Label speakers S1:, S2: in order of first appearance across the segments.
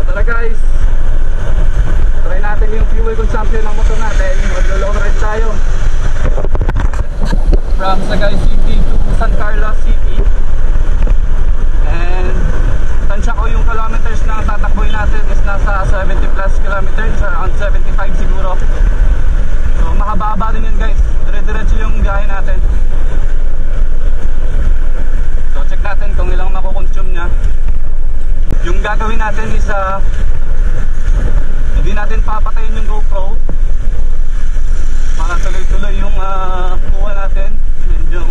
S1: Tara guys, try natin yung fuel consumption ng motor natin. Maglo-long ride tayo from Sagay City to San Carlos City. And tansya ko yung kilometers na tatakboy natin is nasa 70 plus kilometers, around 75 siguro. So mahaba-haba din yan guys, dire-diretso yung biyahe natin. So check natin kung ilang makukonsume nya. Yung gagawin natin is hindi natin papatayin yung GoPro para tuloy-tuloy yung kuha natin and yung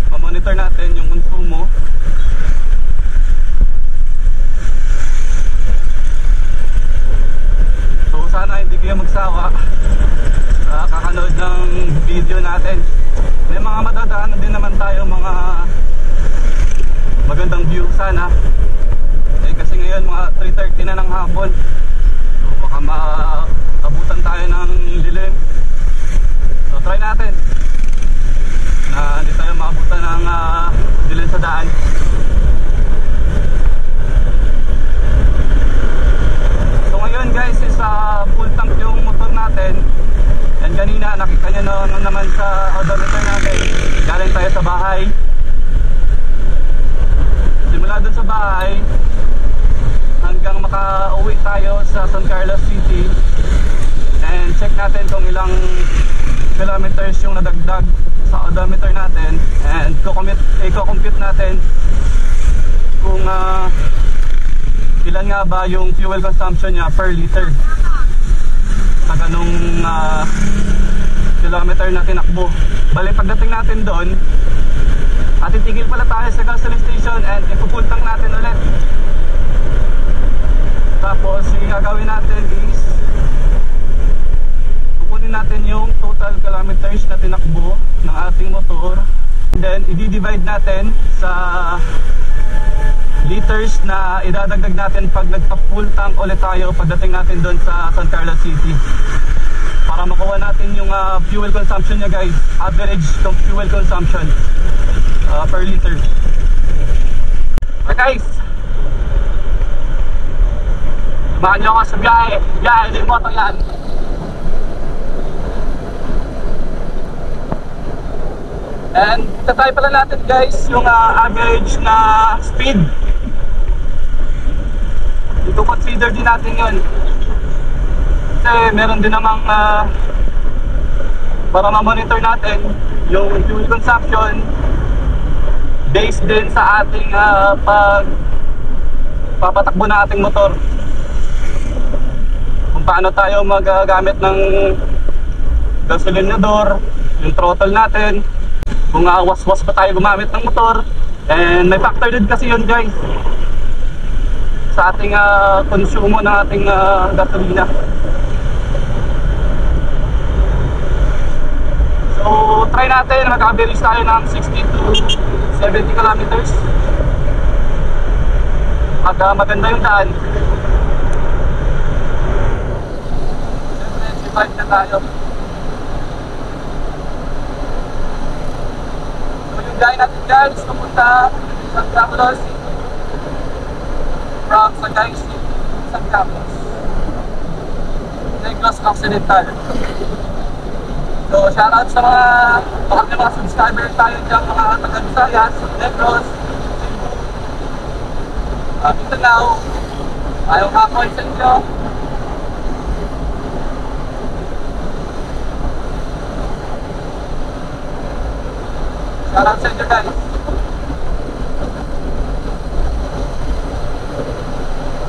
S1: ma-monitor natin yung konsumo. So sana hindi kayo magsawa sa kakanood ng video natin. May mga madadaanan din naman tayo, mga magandang view sana. Kasi ngayon mga 3:30 na ng hapon, so baka maabutan tayo ng dilim. So try natin na hindi tayo maabutan ng dilim sa daan. So ngayon guys is full tank yung motor natin. And kanina nakita nyo naman sa odometer natin, galing tayo sa bahay. Simula dun sa bahay hanggang makauwi tayo sa San Carlos City, and check natin kung ilang kilometers yung nadagdag sa odometer natin, and i-compute natin kung ilan nga ba yung fuel consumption nya per liter sa ganung kilometer na tinakbo. Bali pagdating natin doon, titigil pala tayo sa gasoline station and ipupultang natin ulit. Tapos yung gagawin natin is kukunin natin yung total kilometers na tinakbo ng ating motor, and then i-divide natin sa liters na idadagdag natin pag nagpa-full tank ulit tayo pagdating natin doon sa San Carlos City, para makuha natin yung fuel consumption nya guys, average ng fuel consumption per liter. Okay guys, samahan nyo ako sa biyahe din mo ito yan. And tatry pala natin guys yung average na speed. Ito consider din natin yun, kasi meron din namang para ma-monitor natin yung fuel consumption based din sa ating papatakbo na ating motor, kung paano tayo magagamit ng gasolinador, yung throttle natin, kung was-was pa tayo gumamit ng motor. And may factor din kasi yun guys sa ating konsumo ng ating gasolina. So try natin, mag-average tayo ng 60 to 70 kilometers at maganda yung daan. Siyempre, divide na tayo. So yung gaya natin guys, pumunta sa San Carlos City from Sagay City, San Carlos Negros Occidental. So shoutout sa mga subscriber tayo dyan, mga taga-Visayas, Negros, Mindanao, ayaw hapon sa inyo. Shoutout sa inyo guys.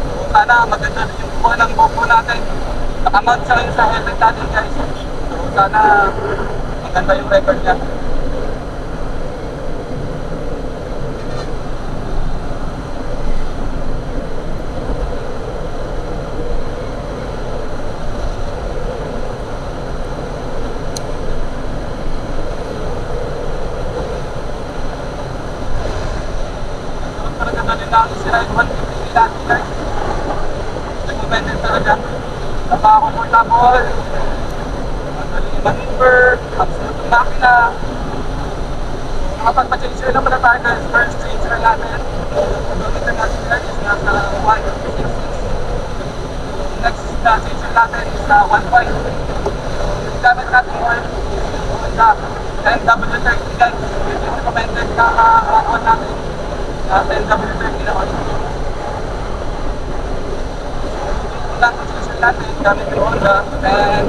S1: So sana maganda rin yung buwan ng GoPro natin. Nakamount siya rin sa helmet natin guys. So sana maganda yung record niya. Sila yung 150 natin guys. Recommended talaga. Napaka-comfortable, madaling maneuver, absolute yung makina. Nakapagpa-changer na pala tayo guys. First changer natin. Odometer natin guys is nasa 156. natin is 1.5. Gamit natin yung Honda NW30 guys. Ito yung recommended na on natin. NW30 naman. Ito lang ang solution natin gamit yung Honda. And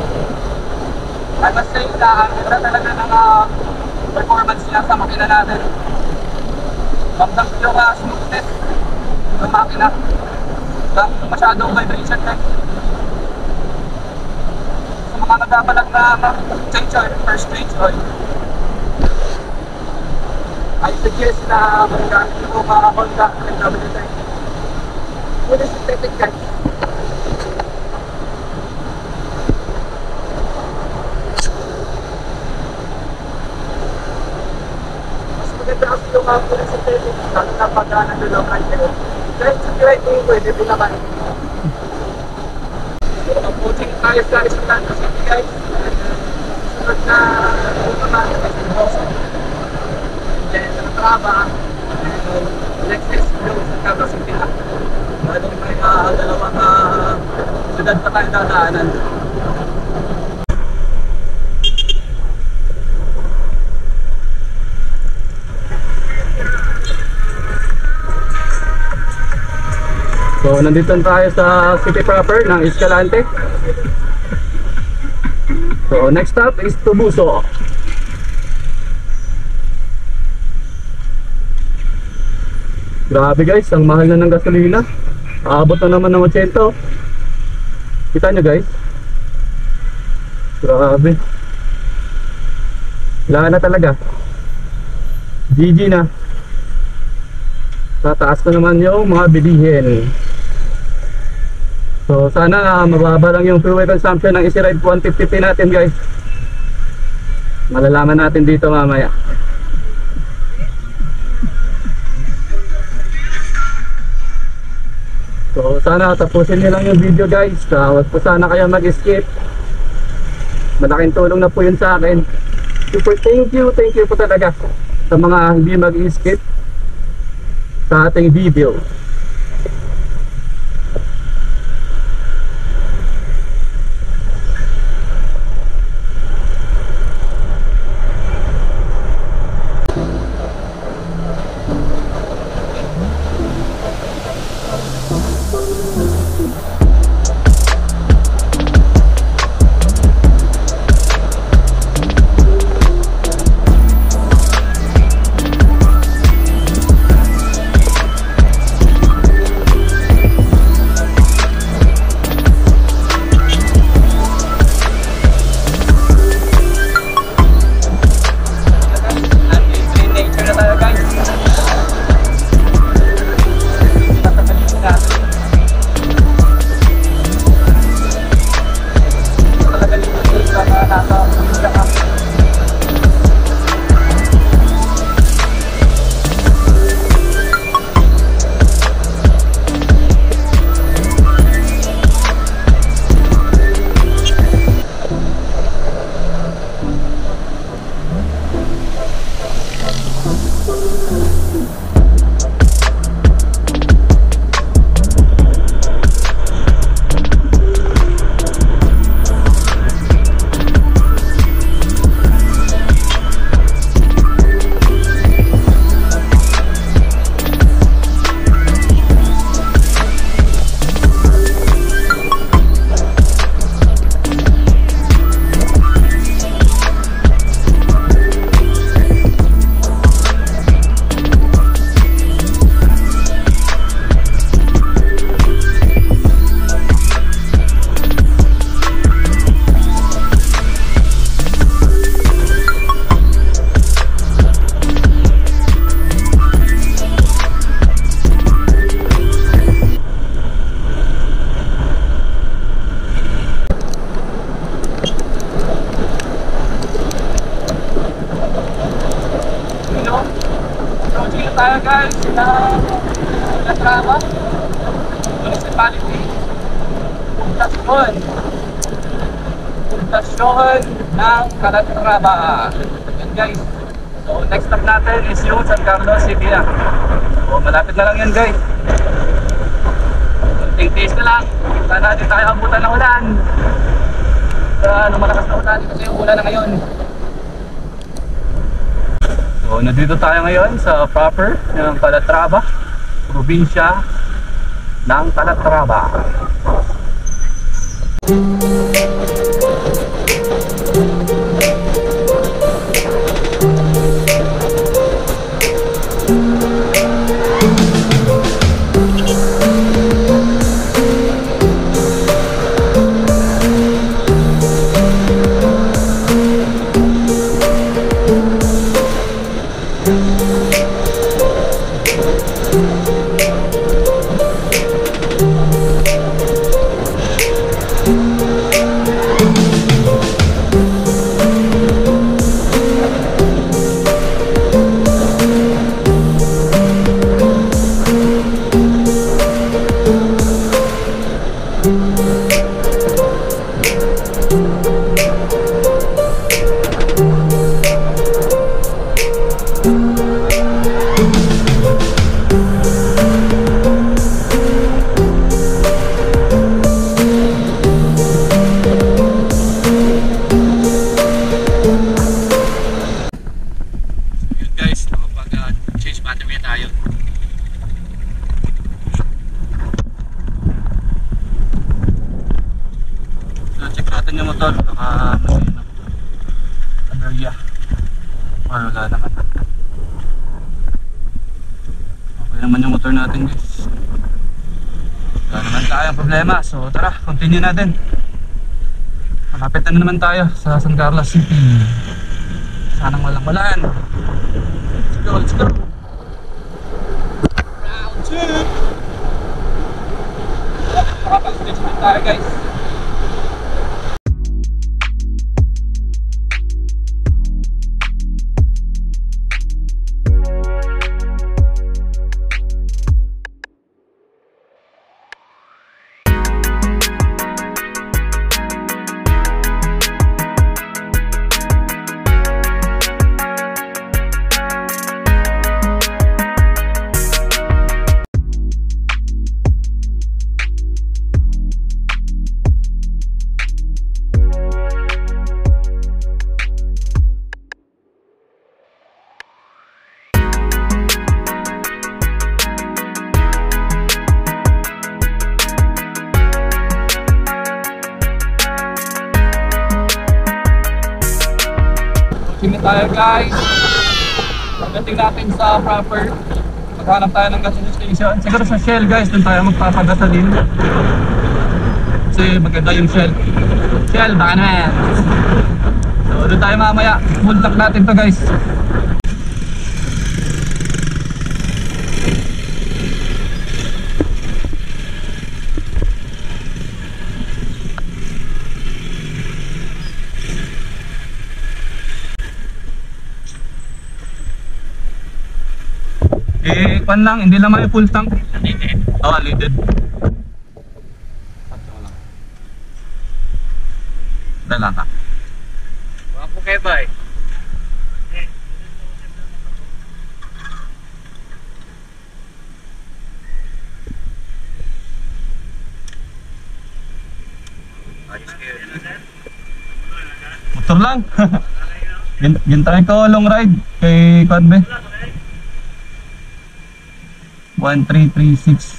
S1: I must say na ang ganda talaga ng performance niya sa makina natin. Ramdam ko yung smoothness ng makina. Masyadong vibration guys. Sa mga nagbabalag na change oil, first change oil, I suggest na magagamit yung Honda NW30. Fully synthetic guys. Mas maganda kasi yung fully synthetic lalo na pag nag-local kayo. Kahit sa driving pwede po naman. So, approaching tayo sa Island City guys. Sunod na naman kasi Boston. Then sa Traba. Next is sa Traba City na. Dahil may dalawang syudad pa tayo dadaanan. So, nandito tayo sa city proper ng Escalante. So, next stop is Tubuso. Grabe guys, ang mahal na ng gasolina. Aabot na naman ng 80. Kita nyo guys. Grabe. Wala na talaga. GG na. Tataas na naman yung mga bilihin. So sana mababa lang yung fuel consumption ng Easy Ride 150 natin guys. Malalaman natin dito mamaya. So sana tapusin nyo lang yung video guys. Huwag po sana kayo mag-skip. Malaking tulong na po yun sa akin. Super thank you po talaga sa mga hindi mag-skip sa ating video. tayo guys sa Traba Municipality. Puntasyon ng Calatrava. Yan guys. So next stop natin is yung San Carlos City. So malapit na lang yan guys. konting tiis na lang. Sana natin tayo abutan ng ulan. Malakas na ulan kasi yung ulan na ngayon. So nandito tayo ngayon sa proper ng Calatrava, probinsya ng Calatrava. Yung motor, aberya. Wala naman. Okay naman yung motor natin, guys. Wala naman tayong problema. So tara, continue natin. Malapit na naman tayo sa San Carlos City. Sanang walang ulan. Let's go, let's go. Round 2. Makapag-switch na tayo, guys. Sini tayo, guys. Pagdating natin sa proper, maghanap tayo ng gas station. Siguro sa Shell, guys, doon tayo magpapagasalin. Kasi maganda yung Shell. Shell, baka naman. So doon tayo mamaya. Full tank natin to, guys. Pan lang, hindi lang may full tank. Lidded? Oo, lidded. Dala ka.
S2: Wapo kayo ba eh? Ayos kayo.
S1: Motor lang. Gintry ko long ride kay Conbe. 1336.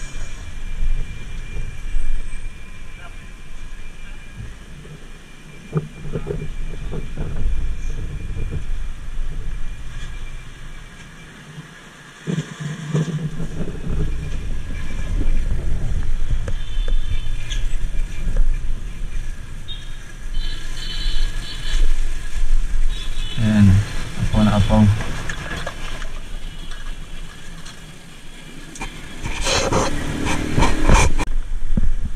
S1: Ayan, ako na ako.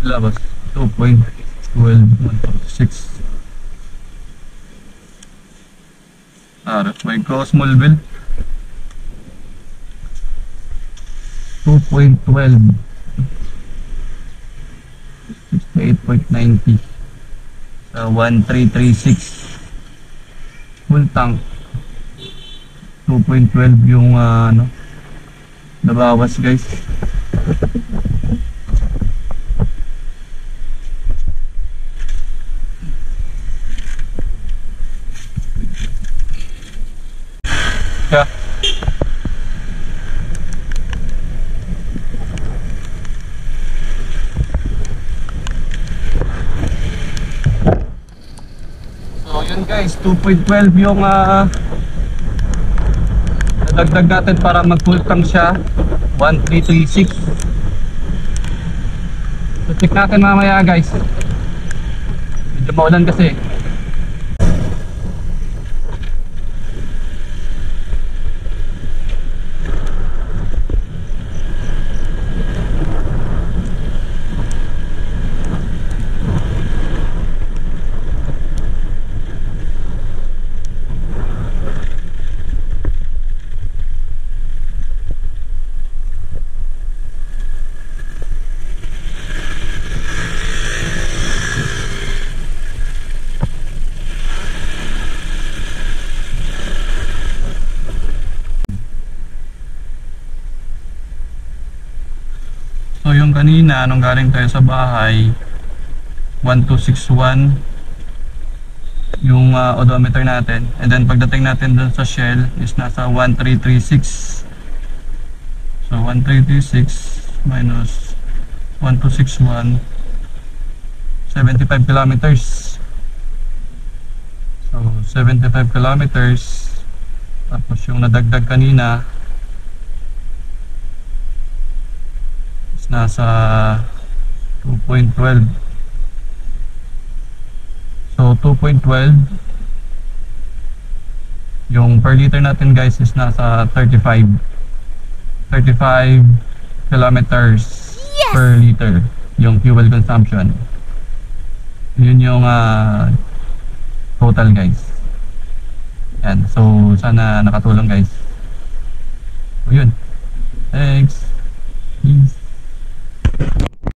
S1: Labas 2.146. May cross Smallville 2.12 68.90 sa 1336. Full tank 2.12 yung nabawas, guys. Guys, 2.12 yung nadagdag natin para mag full tank siya. 1336. So check natin mamaya guys. Medyo maulan kasi. So yung kanina nung galing tayo sa bahay 1261 yung odometer natin, and then pagdating natin dun sa Shell is nasa 1336. So 1336 minus 1261, 75 kilometers. So 75 kilometers, tapos yung nadagdag kanina nasa 2.12. So 2.12, yung per liter natin guys is nasa 35 kilometers per liter yung fuel consumption. Yun yung total guys. Yan, so sana nakatulong guys. So yun, thanks.